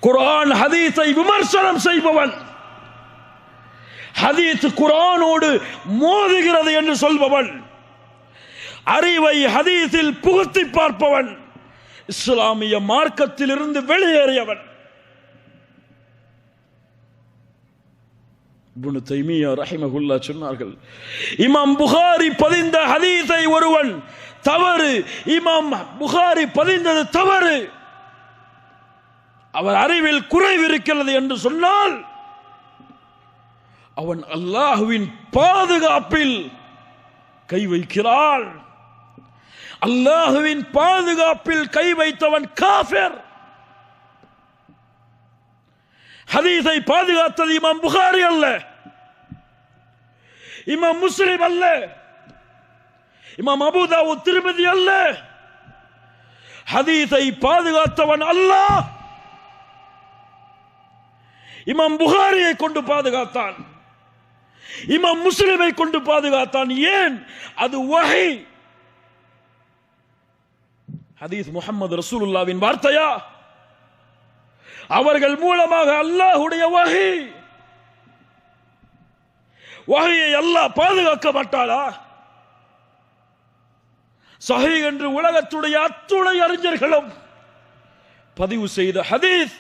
குர்ஆன் ஹதீஸை விமர்சனம் செய்பவன், ஹதீஸ் குர்ஆனோடு மோதுகிறது என்று சொல்பவன், அறிவை ஹதீஸில் புகுத்தி பார்ப்பவன், இஸ்லாமிய மார்க்கத்தில் இருந்து வெளியேறியவன். இப்னு தைமியா ரஹிமஹுல்லாஹ் சொன்னார்கள், இமாம் புகாரி பதிந்த ஹதீஸை ஒருவன் தவறு, இமாம் புகாரி பதிந்தது தவறு, அவர் அறிவில் குறைவு இருக்கிறது என்று சொன்னால் அவன் அல்லாஹ்வின் பாதுகாப்பில் கை வைக்கிறான். அல்லாஹ்வின் பாதுகாப்பில் கை வைத்தவன் காஃபிர். ஹதீஸை பாதுகாத்தது இமாம் புகாரி அல்ல, இமாம் முஸ்லிம் அல்ல, இமாம் அபூ தாவூத் திர்மிதி அல்ல. ஹதீஸை பாதுகாத்தவன் அல்லாஹ் இமாம் புகாரியை கொண்டு பாதுகாத்தான், இமாம் முஸ்லிமை கொண்டு பாதுகாத்தான். ஏன்? அது வஹி. ஹதீஸ் முஹம்மது ரசூலுல்லாஹ்வின் வார்த்தையா? அவர்கள் மூலமாக அல்லாஹ்வுடைய வஹி. வஹியை அல்லாஹ் பாதுகாக்க மாட்டாளா? சஹீஹ் என்று உலகத்துடைய அத்துணை அறிஞர்களும் பதிவு செய்த ஹதீஸ்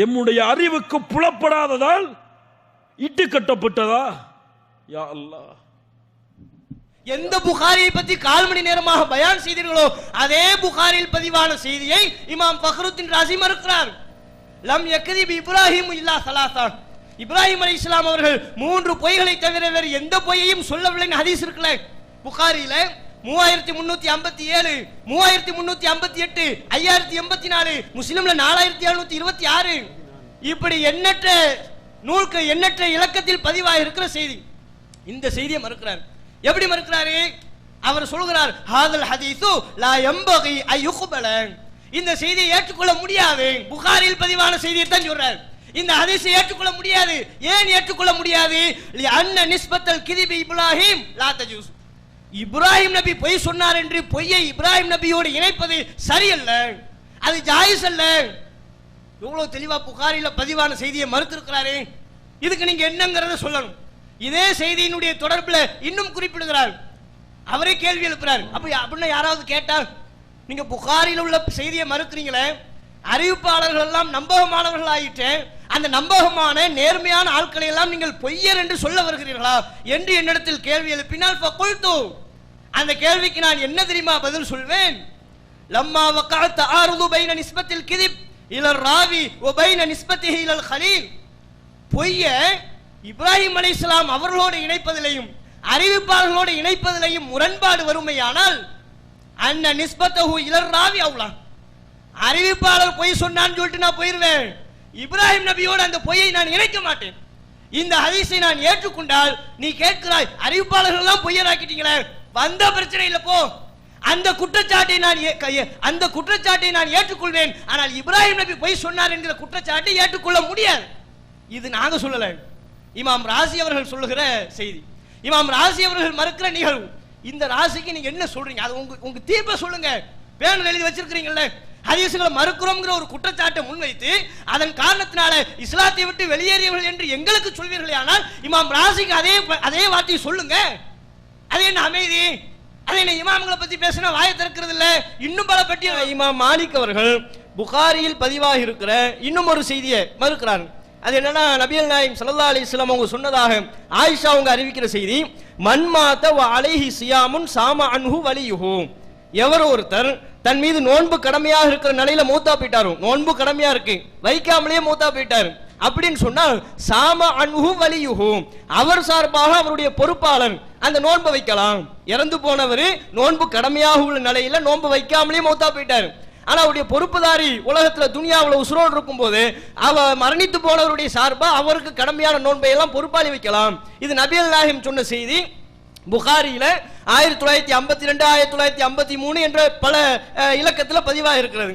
எம்முடைய அறிவுக்கு புலப்படாததால் இட்டு கட்டப்பட்டதா? யா அல்லாஹ், எந்த புகாரியை பற்றி 4 மணி நேரமாக பயான் செய்தீர்களோ அதே புகாரியில் பதிவான செய்தியை இமாம் ஃபக்ருத்தீன் ராஸி மறுக்கிறார். லம் யக்திப் இப்ராஹிம் இல்லா ஸலாஸா, இப்ராஹிம் அலைஹிஸ்ஸலாம் அவர்கள் 3 பொய்களை தவிர வேறு எந்த பொய்யையும் சொல்லவில்லைன்னு ஹதீஸ் இருக்குல்ல. புகாரியில 3357, 3358, 5084, முஸ்லிம்ல 4726, இப்படி எண்ணற்ற நூல்கள் எண்ணற்ற இலக்கத்தில் பதிவாக இருக்கிற செய்தி. இந்த செய்தியை மறுக்கிறார். எப்படி மறுக்கிறாரு? அவர் சொல்கிறார், ஹாதல் ஹதீஸு லா யம்பகி அய்யுக்பல, இந்த செய்தியை ஏற்றுக்கொள்ள முடியாது. புகாரியில் பதிவான செய்தியை தான் சொல்றார். இந்த ஹதீஸை ஏற்றுக்கொள்ள முடியாது. ஏன் ஏற்றுக்கொள்ள முடியாது? அன்ன நிஸ்பத்தல் கிதிபி இப்ராஹிம் லா தஜூஸ், இப்ராஹிம் நபி பொய் சொன்னார் என்று பொய்யை இப்ராஹிம் நபியோடு இணைப்பது சரியல்ல, அது ஜாயிஸ் அல்ல. எவ்வளவு தெளிவா புகாரில பதிவான செய்தியை மறுத்திருக்கிறாரு. இதுக்கு நீங்க என்னங்கறத சொல்லணும். இதே செய்தியினுடைய தொடர்புல இன்னும் குறிப்பிடுகிறார். அவரே கேள்வி எழுப்புறார். அப்படின்னா யாராவது கேட்டால், நீங்க புகாரில் உள்ள செய்தியை மறுக்கிறீங்களே, அறிவிப்பாளர்கள் எல்லாம் நம்பகமானவர்கள் ஆயிட்டு அந்த நம்பகமான நேர்மையான ஆட்களை எல்லாம் நீங்கள் பொய்யர் என்று சொல்ல வருகிறீர்களா என்று என்னிடத்தில் கேள்வி எழுப்பினால் ஃபகுல்து, அந்த கேள்விக்கு நான் என்ன தெரியுமா பதில் சொல்வேன்? லம்மா வகஅத் தஆருது பைன நிஸ்பத்தில் கிதிப் இலர் ராவி வ பைன நிஸ்பத்திஹி இலல் கலீல், பொய்ய இப்ராஹிம் அலைஹிஸ்ஸலாம் அவர்களோடு இணைப்பதிலையும் அறிவிப்பாளர்களோடு இணைப்பதிலையும் முரண்பாடு வருமையானால் அன்ன நிஸ்பத்தஹு இலர் ராவி அவுலா, அறிவிப்பாளர் பொய் சொன்னான்னு சொல்லிட்டு நான் போயிருவேன். இப்ராஹிம் நபியோடு அந்த பொய்யை நான் இணைக்க மாட்டேன். இந்த ஹதீஸை நான் ஏற்றுக்கொண்டால் நீ கேட்கிறாய், அறிவிப்பாளர்கள் எல்லாம் பொய்யராக்கிட்டீங்களே, வந்த பிரச்சனை இல்ல போ, அந்த குற்றச்சாட்டை நான் ஏற்றுக்கொள்வேன். ஆனால் இப்ராஹிம் நபி பொய் சொன்னார் என்கிற குற்றச்சாட்டை ஏற்றுக்கொள்ள முடியாது. இது நாங்க சொல்லல, இமாம் ராஸி அவர்கள் சொல்லுகிற செய்தி, இமாம் ராஸி அவர்கள் மறுக்கிற நிகழ்வு. இந்த ராசிக்கு நீங்க என்ன சொல்றீங்க? அது உங்க தீர்ப்பை சொல்லுங்க. பேனர் எழுதி வச்சிருக்கீங்கல்ல, ஹதீஸ்களை மறுக்கிறோம்ங்கிற ஒரு குற்றச்சாட்டை முன்வைத்து அதன் காரணத்தினால இஸ்லாத்தை விட்டு வெளியேறியவர்கள் என்று எங்களுக்கு சொல்வீர்களே, ஆனால் இமாம் ராஸிக்கு அதே வார்த்தையை சொல்லுங்க. அது என்ன அமைதி? அது என்ன இமாம்களை பத்தி பேசினா வாயை திறக்கிறது இல்ல? இன்னும் பல பற்றி இமாம் மாலிக் அவர்கள் புகாரியில் பதிவாக இருக்கிற இன்னும் ஒரு செய்தியை மறுக்கிறார். அது என்னன்னா, நபிகள் நாயகம் ஸல்லல்லாஹு அலைஹி வஸல்லம் அவங்க சொன்னதாக ஆயிஷா அவங்க அறிவிக்கிற செய்தி, மன்மாத வ அலைஹி சியாமுன் சாம அன்ஹு வலியுஹு, எவர் ஒருத்தர் தன் மீது நோன்பு கடமையாக இருக்கிற நிலையில மூத்தா போயிட்டாரு, நோன்பு கடமையா இருக்கு வைக்காமலேயே மூத்தா போயிட்டாரு அப்படின்னு சொன்னால் சாம அன்ஹு வலியுஹு, அவர் சார்பாக அவருடைய பொறுப்பாளர் அந்த நோன்பை வைக்கலாம். இறந்து போனவர் நோன்பு கடமையாக உள்ள நிலையில நோன்பு வைக்காமலேயே மூத்தா போயிட்டாரு. ஆனா அவருடைய பொறுப்புதாரி உலகத்துல துனியாவில் உசுரோடு இருக்கும் போது அவர் மரணித்து போனவருடைய சார்பா அவருக்கு கடமையான நோன்பை எல்லாம் பொறுப்பாளி வைக்கலாம். இது நபிகள் நாயகம் சொன்ன செய்தி. புகாரியில 1952, 1953 என்ற பல இலக்கத்துல பதிவாக இருக்கிறது.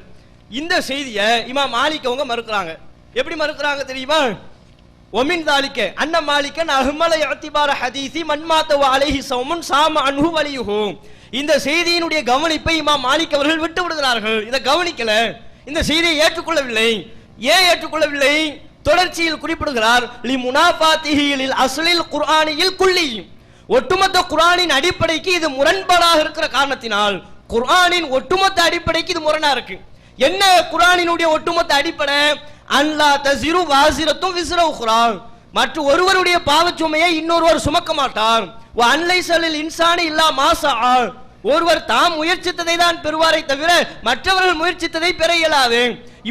இந்த செய்தியை இமாம் மாலிக் அவங்க மறுக்கிறாங்க. எப்படி மறுக்கிறாங்க தெரியுமா? ஒமின் தாலிக்க அன்ன மாலிகன் அஹ்மல இஅ்திபார ஹதீஸி மன்மாத வ அலைஹி ஸௌமுன் சாம அன்ஹு வலியுஹு, இந்த செய்தியினுடைய கவனிப்பை இமாம் மாலிக் அவர்கள் விட்டு விடுகிறார்கள். இதை கவனிக்கல, இந்த செய்தியை ஏற்றுக்கொள்ளவில்லை. ஏன் ஏற்றுக்கொள்ளவில்லை? தொடர்ச்சியில் குறிப்பிடுகிறார், லி முனாஃபாத்திஹி லில் அஸ்லில் குர்ஆனியில் குல்லி, ஒட்டுமொத்த குர்ஆனின் அடிப்படைக்கு இது முரண்பாடாக இருக்கிற காரணத்தினால், குர்ஆனின் ஒட்டுமொத்த அடிப்படைக்கு இது முரணா இருக்கு. என்ன குர்ஆனினுடைய ஒட்டுமொத்த அடிப்படை? அன்லா தஸிரு வாஸிரத்தும் விஸ்ர உக்ரா, மற்ற ஒருவருடைய பாவச்சுமையை இன்னொருவர் சுமக்க மாட்டார். வ அன்லைஸலில் இன்சானி இல்லா மா ஸஆ, ஒருவர் தாம் முயற்சித்ததை தான் பெறுவாரை தவிர மற்றவர்கள் முயற்சித்ததை பெற இயலாது.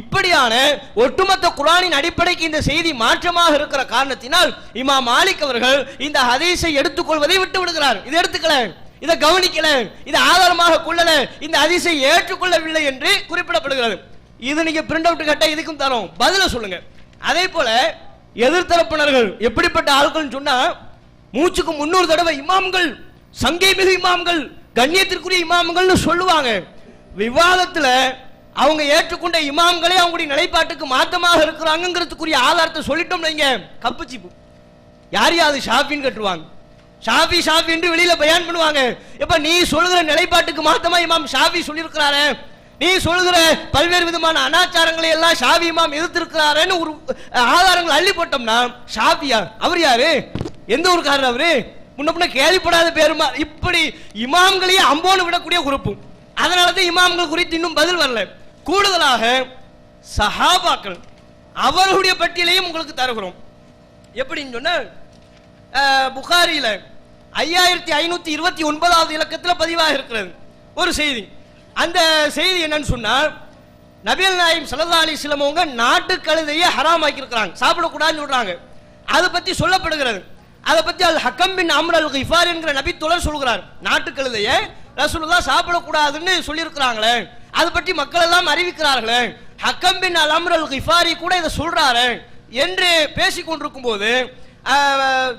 இப்படியான ஒட்டுமொத்த குர்ஆனின் அடிப்படைக்கு இந்த செய்தி மாற்றமாக இருக்கிற காரணத்தினால் இமாம் மாலிக் அவர்கள் இந்த ஹதீஸை எடுத்துக்கொள்வதை விட்டு விடுகிறார். இதை எடுத்துக்கல, இதை கவனிக்கல, இதை ஆதாரமாக கொள்ளல, இந்த ஹதீஸை ஏற்றுக்கொள்ளவில்லை என்று குறிப்பிடப்படுகிறது. இது நீங்க பிரிண்ட் அவுட் கேட்டா இதுக்கும் தரோம், பதில சொல்லுங்க. அதே போல எதிர்த்தரப்பினர்கள் எப்படிப்பட்ட ஆட்கள் சொன்னா, மூச்சுக்கு 300 தடவை இமாம்கள், சங்கை மிகு இமாம்கள், கண்ணியத்திற்குரிய இமாம்கள்னு சொல்லுவாங்க. விவாதத்துல அவங்க ஏற்றுக்கொண்ட இமாம்களே அவங்களுடைய நிலைப்பாட்டுக்கு மாற்றமாக இருக்கிறாங்கிறதுக்குரிய ஆதாரத்தை சொல்லிட்டோம் வைங்க, கப்புச்சிப்பு. யார் யாது ஷாஃபின்னு கட்டுவாங்க, ஷாஃபி ஷாஃபி என்று வெளியில பயான் பண்ணுவாங்க. எப்ப நீ சொல்லுகிற நிலைப்பாட்டுக்கு மாத்தமா இமாம் ஷாஃபி சொல்லியிருக்கிறாரு, நீ சொல்லுகிற பல்வேறு விதமான அனாச்சாரங்களை எல்லாம் ஷாஃபி இமாம் எதிர்த்திருக்கிறாருன்னு ஒரு ஆதாரங்கள் அள்ளி போட்டோம்னா, ஷாஃபியா அவர் யாரு, எந்த ஊருக்காரர் அவரு, முன்ன கேள்விப்படாத பேருமா, இப்படி இமாம்களையே அம்போன்னு விடக்கூடிய குறிப்பு. அதனாலதான் இமாம்கள் குறித்து இன்னும் பதில் வரல. கூடுதலாக சஹாபாக்கள் அவர்களுடைய பட்டியலையும் உங்களுக்கு தருகிறோம். எப்படின்னு சொன்ன, புகாரியில 5529வது இலக்கத்தில் பதிவாக இருக்கிறது ஒரு செய்தி. அந்த செய்தி என்னன்னு சொன்னால், நபிகள் நாயகம் ஸல்லல்லாஹு அலைஹி வஸல்லம் அவங்க நாட்டு கழுதையை ஹராம் ஆக்கி இருக்கிறாங்க, சாப்பிடக்கூடாதுன்னு சொல்றாங்க. அதை பத்தி சொல்லப்படுகிறது. அதை பத்தி அல் ஹக்கம் பின் அம்ர் அல் கிஃபார் என்கிற நபி தோழர் சொல்கிறார், நாட்டு கழுதையை ரசூலுல்லாஹ் சாப்பிடக்கூடாதுன்னு சொல்லியிருக்கிறாங்களே, அதை பற்றி மக்கள் எல்லாம் அறிவிக்கிறார்களே, ஹக்கம் பின் அல் அம்ர் அல் கிஃபாரி கூட இதை சொல்றாரு என்று பேசிக் கொண்டிருக்கும் போது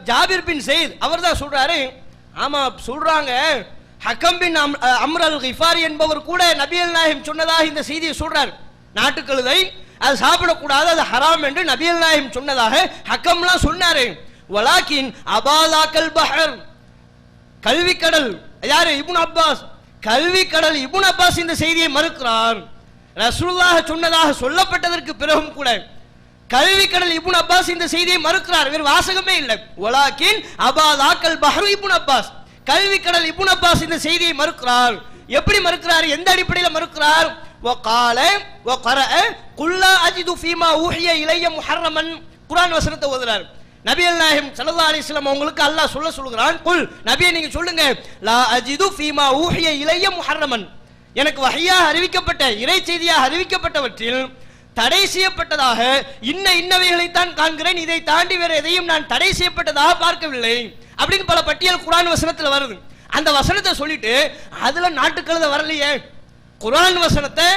ஜாபிர் பின் ஸைத் அவர் தான் சொல்றாரு, ஆமா சொல்றாங்க, ஹக்கம் பின் அம்ர் அல் கிஃபாரி என்பவர் கூட நபிகள் நாயகம் சொன்னதாக இந்த செய்தியை சொல்றார். நாட்டு கழுதை அது சாப்பிடக்கூடாது, அது ஹராம் என்று நபிகள் நாயகம் சொன்னதாக ஹக்கம்லாம் சொன்னாரு. வலாக்கின் அபாதாக்கல் பஹர், கல்வி கடல் யாரு, இப்னு அப்பாஸ், கல்வி கடல் இப்னு அப்பாஸ் இந்த செய்தியை மறுக்கிறார். ரசூலுல்லாஹ் சொன்னதாக சொல்லப்பட்டதற்கு பிறகும் கூட கல்வி கடல் இப்னு அப்பாஸ் இந்த செய்தியை மறுக்கிறார். வேறு வாசகமே இல்லை. வலாக்கின் அபாதாக்கல் பஹர் இப்னு அப்பாஸ், கல்வி கடல் இப்னு அப்பாஸ் இந்த செய்தியை மறுக்கிறார். எப்படி மறுக்கிறார், எந்த அடிப்படையில் மறுக்கிறார்? வகால வகரஅ குல்லா அஜிது ஃபீமா ஊஹிய இலைய முஹர்ரமன், குர்ஆன் வசனத்தை ஓதுறார். நபிகள் நாயகம் ஸல்லல்லாஹு அலைஹி வஸல்லம் உங்களுக்கு அல்லாஹ் சொல்லுகிறான், குல் நபியே நீங்க சொல்லுங்க, லா அஜிது ஃபீமா ஊஹிய இலைய முஹர்ரமன், எனக்கு வஹியாக அறிவிக்கப்பட்ட இறை செய்தியாக அறிவிக்கப்பட்டவற்றில் தடை செய்யப்பட்டதாக இன்னவைகளைத்தான் காண்கிறேன், இதை தாண்டி வேற எதையும் நான் தடை செய்யப்பட்டதாக பார்க்கவில்லை அப்படின்னு பல பட்டியல் குர்ஆன் வசனத்தில் வருது. அந்த வசனத்தை சொல்லிட்டு அதுல நாட்டுக்கழுத வரலையே, குர்ஆன் வசனத்தை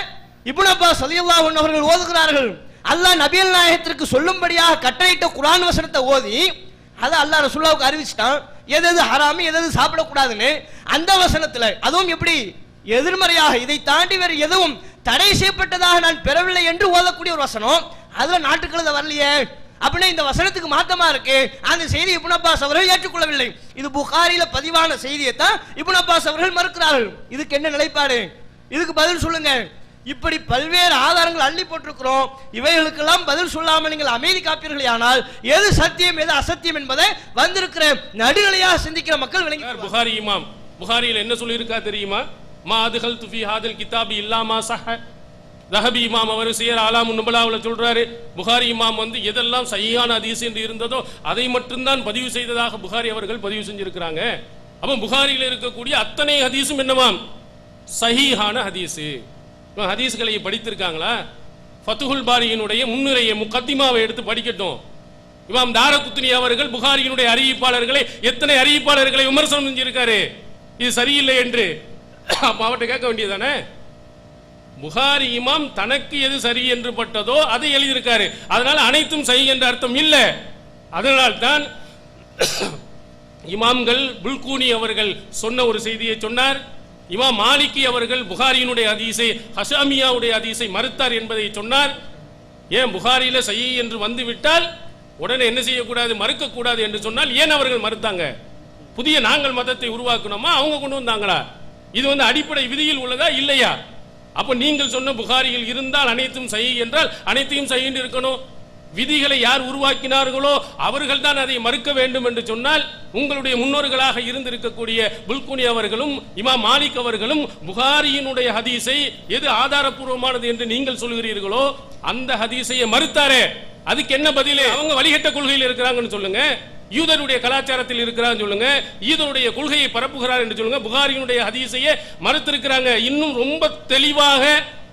இப்னு அப்பாஸ் ரலியல்லாஹு அன்ஹு அவர்கள் ஓதுகிறார்கள். அல்லாஹ் நபிகள் நாயகத்திற்கு சொல்லும்படியாக கட்டளையிட்ட குர்ஆன் வசனத்தை ஓதி அதை அல்லாஹ் ரசூலுல்லாஹ்வுக்கு அறிவிச்சிட்டான், எது எது ஹராமி எது எது சாப்பிடக்கூடாதுன்னு. அந்த வசனத்துல அதுவும் எப்படி எதிர்மறையாக இதை தாண்டி வேறு எதுவும் தடை செய்யப்பட்டதாக நான் பெறவில்லை என்று ஓதக்கூடிய ஒரு வசனம், அதுல நாட்டுக்கழுத வரலையே அப்படின்னா இந்த வசனத்துக்கு மாத்தமா இருக்கு. அந்த செய்தி இப்னு அப்பாஸ் அவர்கள் ஏற்றுக்கொள்ளவில்லை. இது புகாரில பதிவான செய்தியை தான் இப்னு அப்பாஸ் அவர்கள் மறுக்கிறார்கள். இதுக்கு என்ன நிலைப்பாடு, இதுக்கு பதில் சொல்லுங்க. இப்படி பல்வேறு ஆதாரங்கள் அள்ளி போட்டிருக்கிறோம். இவைகளுக்கெல்லாம் பதில் சொல்லாமல் நீங்கள் அமைதி காப்பீர்களே, ஆனால் எது சத்தியம் எது அசத்தியம் என்பதை வந்திருக்கிற நடுநிலையாக சிந்திக்கிற மக்கள் விளங்கி. புகாரி இமாம் புகாரியில் என்ன சொல்லியிருக்கா தெரியுமா? மா அதுகள் துஃபி ஹாதில் கிதாபி இல்லாமா சஹ. ரஹபி இமாம் அவர் சியர் ஆலாமுன் நுபலாவில் சொல்றாரு, புகாரி இமாம் எதெல்லாம் சஹீஹான ஹதீஸ் என்று இருந்ததோ அதை மட்டும்தான் பதிவு செய்ததாக புகாரி அவர்கள் பதிவு செஞ்சிருக்கிறாங்க. அப்ப புகாரியில் இருக்கக்கூடிய அத்தனை ஹதீஸும் என்னவாம்? சஹீஹான ஹதீஸு. ஹதீஸ்களை படித்திருக்காங்களா? ஃபத்துஹுல் பாரியினுடைய முன்னுரையை முகத்திமாவை எடுத்து படிக்கட்டும். இமாம் தாரகுத்னி அவர்கள் புகாரியினுடைய அறிவிப்பாளர்களை எத்தனை அறிவிப்பாளர்களை விமர்சனம் செஞ்சிருக்காரு இது சரியில்லை என்று. அப்ப அவர்கிட்ட கேட்க வேண்டியதானே? புகாரி இமாம் தனக்கு எது சரி என்று பட்டதோ அதை எழுதியிருக்காரு. அதனால அனைத்தும் சரி என்ற அர்த்தம் இல்லை. அதனால்தான் இமாம்கள் புல்கூனி அவர்கள் சொன்ன ஒரு செய்தியை சொன்னார். இமாம் மாலிகி அவர்கள் புகாரியினுடைய ஹதீஸை ஹஷாமியாவுடைய ஹதீஸை மறுத்தார் என்பதை சொன்னார். ஏன் புகாரியில சஹீ என்று வந்துவிட்டால் உடனே என்ன செய்யக்கூடாது, மறுக்கக்கூடாது என்று சொன்னால் ஏன் அவர்கள் மறுத்தாங்க? புதிய நாங்கள் மதத்தை உருவாக்கணுமா, அவங்க கொண்டு வந்தாங்களா? இது அடிப்படை விதியில் உள்ளதா இல்லையா? அப்ப நீங்கள் சொன்ன புகாரியில் இருந்தால் அனைத்தும் சஹீஹ் என்றால் அனைத்தையும் சஹீஹ் என்று இருக்கணும். விதிகளை யார் உருவாக்கினார்களோ அவர்கள் தான் அதை மறுக்க வேண்டும் என்று சொன்னால், உங்களுடைய முன்னோர்களாக இருந்திருக்கக்கூடிய புல்குனி அவர்களும் இமாம் மாலிக் அவர்களும் புகாரியினுடைய ஹதீஸை எது ஆதாரபூர்வமானது என்று நீங்கள் சொல்கிறீர்களோ அந்த ஹதீஸையை மறுத்தாரே, அதுக்கு என்ன பதில்? அவங்க வழிகட்ட கொள்கையில் இருக்கிறாங்கன்னு சொல்லுங்க, யூதருடைய கலாச்சாரத்தில் இருக்கிறான்னு சொல்லுங்க, யூதருடைய கொள்கையை பரப்புகிறார் என்று சொல்லுங்க. புகாரியினுடைய ஹதீஸையே மறுத்திருக்கிறாங்க. இன்னும் ரொம்ப தெளிவாக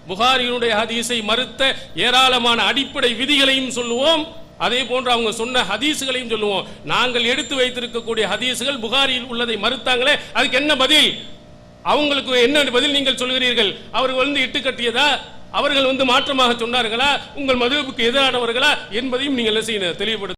புகாரியினுடைய ஹதீஸை மறுத்த ஏராளமான அடிப்படை விதிகளையும் சொல்லுவோம், அதே போன்று அவங்க சொன்ன ஹதீஸுகளையும் சொல்லுவோம். நாங்கள் எடுத்து வைத்திருக்கக்கூடிய ஹதீஸுகள் புகாரியில் உள்ளதை மறுத்தாங்களே, அதுக்கு என்ன பதில்? அவங்களுக்கு என்ன பதில் நீங்கள் சொல்கிறீர்கள்? அவர்கள் இட்டு கட்டியதா, அவர்கள் மாற்றமாக சொன்னார்களா, உங்கள் மதுஹபுக்கு எதிரானவர்களா என்பதையும் நீங்கள் தெளிவுபடுத்த